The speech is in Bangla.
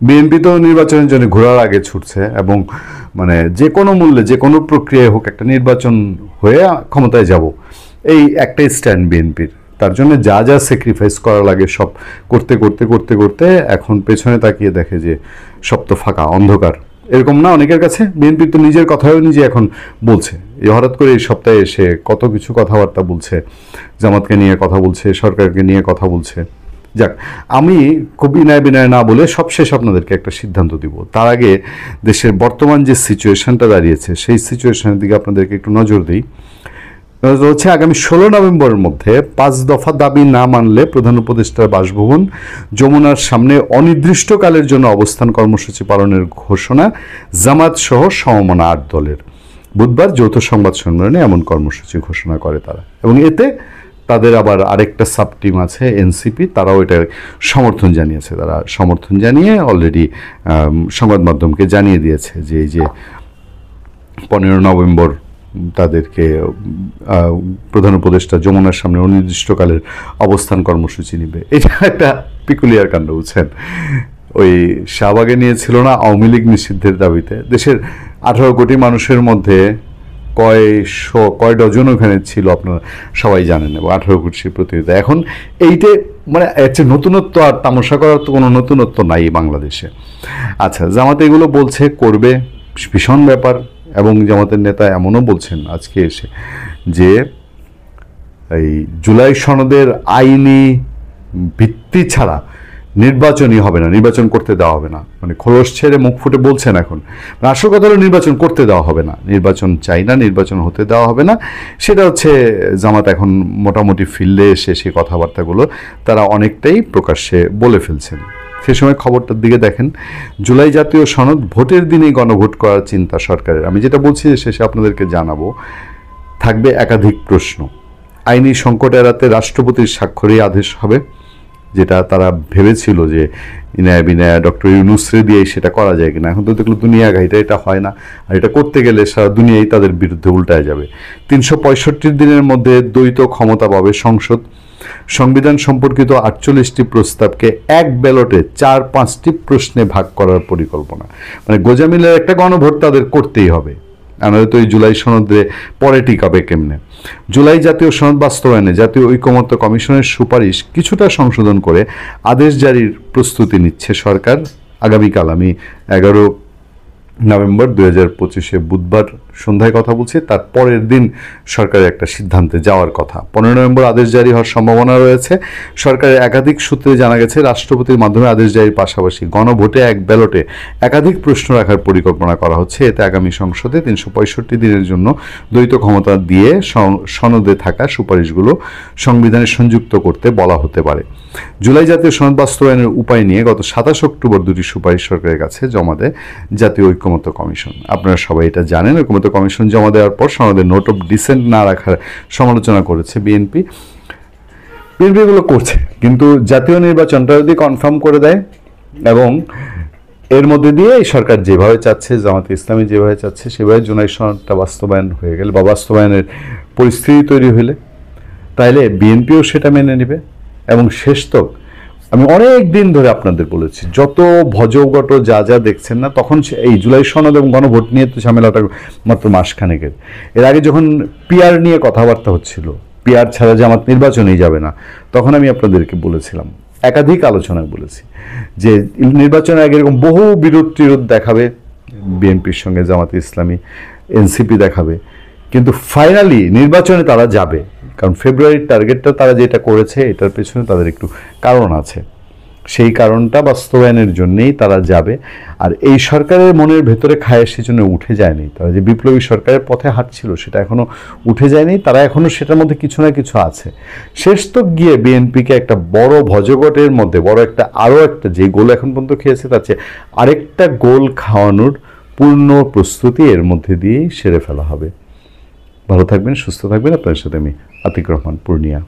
বিএনপি তো নির্বাচনের জন্য ঘোরার আগে ছুটছে এবং মানে যে কোনো মূল্যে যে কোনো প্রক্রিয়ায় হোক একটা নির্বাচন হয়ে ক্ষমতায় যাব, এই একটাই স্ট্যান্ড বিএনপির। তার জন্য যা যা স্যাক্রিফাইস করা লাগে সব করতে করতে করতে করতে এখন পেছনে তাকিয়ে দেখে যে সব তো ফাঁকা অন্ধকার। এরকম না অনেকের কাছে? বিএনপি তো নিজের কথাও নিজে এখন বলছে, এই হঠাৎ করে এই সপ্তাহে এসে কত কিছু কথাবার্তা বলছে, জামাতকে নিয়ে কথা বলছে, সরকারকে নিয়ে কথা বলছে। যাক, আমি খুব বিনয় বিনয় না বলে সবশেষ আপনাদেরকে একটা সিদ্ধান্ত দিব। তার আগে দেশের বর্তমান যে সিচুয়েশনটা দাঁড়িয়েছে সেই সিচুয়েশনের দিকে আপনাদেরকে একটু নজর দিই। হচ্ছে আগামী 16 নভেম্বরের মধ্যে 5 দফা দাবি না মানলে প্রধান উপদেষ্টার বাসভবন যমুনার সামনে অনির্দিষ্টকালের জন্য অবস্থান কর্মসূচি পালনের ঘোষণা জামাত সহ সমমনা 8 দলের। বুধবার যৌথ সংবাদ সম্মেলনে এমন কর্মসূচি ঘোষণা করে তারা, এবং এতে তাদের আবার আরেকটা সাব টিম আছে এনসিপি, তারাও এটা সমর্থন জানিয়েছে। তারা সমর্থন জানিয়ে অলরেডি সংবাদ মাধ্যমকে জানিয়ে দিয়েছে যে এই যে 15 নভেম্বর তাদেরকে প্রধান উপদেষ্টা যমুনার সামনে অনির্দিষ্টকালের অবস্থান কর্মসূচি নেবে। এটা একটা পিকুলিয়ার কাণ্ড, বুঝছেন? ওই শাহবাগে নিয়েছিল না আওয়ামী লীগ নিষিদ্ধের দাবিতে, দেশের 18 কোটি মানুষের মধ্যে কয় ডজন ওখানে ছিল আপনারা সবাই জানেন, এবং 18 কোটির প্রতিনিধি। এখন এইটে মানে একটা নতুনত্ব আর তামাশা করার তো কোনো নতুনত্ব নাই বাংলাদেশে। আচ্ছা, জামাত এগুলো বলছে করবে, ভীষণ ব্যাপার। এবং জামাতের নেতা এমনও বলছেন আজকে এসে যে এই জুলাই সনদের আইনি ভিত্তি ছাড়া নির্বাচনই হবে না, নির্বাচন করতে দেওয়া হবে না। মানে খোলস ছেড়ে মুখ ফুটে বলছেন এখন। আসল কথা হলো নির্বাচন করতে দেওয়া হবে না, নির্বাচন চাই না, নির্বাচন হতে দেওয়া হবে না। সেটা হচ্ছে জামাত এখন মোটামুটি ফিল্ডে এসে সেই কথাবার্তাগুলো তারা অনেকটাই প্রকাশ্যে বলে ফেলছেন। সে সময় খবরটার দিকে দেখেন, জুলাই জাতীয় সনদ ভোটের দিনেই গণভোট করার চিন্তা সরকারের। আমি যেটা বলছি যে শেষে আপনাদেরকে জানাবো, থাকবে একাধিক প্রশ্ন। আইনি সংকট এড়াতে রাষ্ট্রপতির স্বাক্ষরেই আদেশ হবে, যেটা তারা ভেবেছিল যে ইনায়া বিনায়া ডক্টর ইউনূসরে দিয়েই সেটা করা যায় কিনা। এখন তো দেখলো দুনিয়া ঘাইটা এটা হয় না, আর এটা করতে গেলে সারা দুনিয়াই তাদের বিরুদ্ধে উল্টায় যাবে। 365 দিনের মধ্যে দ্বৈত ক্ষমতা পাবে সংসদ। সংবিধান সম্পর্কিত 48টি প্রস্তাবকে এক ব্যালটে 4-5টি প্রশ্নে ভাগ করার পরিকল্পনা। মানে গোজামিলের একটা গণভোট তাদের করতেই হবে, আমাদের তো এই জুলাই সনদে পরে টিকাবে কেমনে। জুলাই জাতীয় সনদ বাস্তবায়নে জাতীয় ঐকমত্য কমিশনের সুপারিশ কিছুটা সংশোধন করে আদেশ জারির প্রস্তুতি নিচ্ছে সরকার। আগামীকাল, আমি 11 নভেম্বর 2025 বুধবার সন্ধ্যায় কথা বলছি, তার পরের দিন সরকারের একটা সিদ্ধান্তে যাওয়ার কথা। 15 নভেম্বর আদেশ জারি হওয়ার সম্ভাবনা রয়েছে। সরকারের একাধিক সূত্রে জানা গেছে রাষ্ট্রপতির মাধ্যমে আদেশ জারির পাশাপাশি গণভোটে এক ব্যালটে একাধিক প্রশ্ন রাখার পরিকল্পনা করা হচ্ছে। এতে আগামী সংসদে 365 দিনের জন্য দ্বৈত ক্ষমতা দিয়ে সনদে থাকা সুপারিশগুলো সংবিধানে সংযুক্ত করতে বলা হতে পারে। জুলাই জাতীয় সনদ বাস্তবায়নের উপায় নিয়ে গত 27 অক্টোবর দুটি সুপারিশ সরকারের কাছে জমা দেয় জাতীয় ঐকমত্য কমিশন। আপনারা সবাই এটা জানেন, ঐকমত্য কমিশন জমা দেওয়ার পর সনদের নোট অফ ডিসেন্ট না রাখার সমালোচনা করেছে বিএনপি। এগুলো করছে, কিন্তু জাতীয় নির্বাচনটা যদি কনফার্ম করে দেয় এবং এর মধ্যে দিয়ে এই সরকার যেভাবে চাচ্ছে, জামাতে ইসলামী যেভাবে চাচ্ছে, সেভাবে জুলাই সনদটা বাস্তবায়ন হয়ে গেলে বা বাস্তবায়নের পরিস্থিতি তৈরি হলে, তাইলে বিএনপিও সেটা মেনে নেবে। এবং শেষতক আমি অনেক দিন ধরে আপনাদের বলেছি, যত ভজগট যা যা দেখছেন না, তখন এই জুলাই সনদ এবং গণভোট নিয়ে তো ঝামেলাটা মাত্র মাসখানেকের। এর আগে যখন পিআর নিয়ে কথাবার্তা হচ্ছিল, পিআর ছাড়া জামাত নির্বাচনেই যাবে না, তখন আমি আপনাদেরকে বলেছিলাম, একাধিক আলোচনায় বলেছি যে নির্বাচনের আগে এরকম বহু বিরোধ টিরোধ দেখাবে বিএনপির সঙ্গে জামাতে ইসলামী, এনসিপি দেখাবে, কিন্তু ফাইনালি নির্বাচনে তারা যাবে। কারণ ফেব্রুয়ারির টার্গেটটা তারা যেটা করেছে, এটার পেছনে তাদের একটু কারণ আছে। সেই কারণটা বাস্তবায়নের জন্যেই তারা যাবে। আর এই সরকারের মনের ভেতরে খায় সেজন্য উঠে যায়নি। তারা যে বিপ্লবী সরকারের পথে হাঁটছিল সেটা এখনও উঠে যায়নি, তারা এখনও সেটার মধ্যে কিছু না কিছু আছে। শেষ তো গিয়ে বিএনপিকে একটা বড় ভজগটের মধ্যে বড় একটা আরও একটা যে গোল এখন পর্যন্ত খেয়েছে তার চেয়ে আরেকটা গোল খাওয়ানোর পূর্ণ প্রস্তুতি এর মধ্যে দিয়েই সেরে ফেলা হবে। ভালো থাকবেন, সুস্থ থাকবেন। আপনার সাথে আমি আতিক রহমান, পূর্ণিয়া।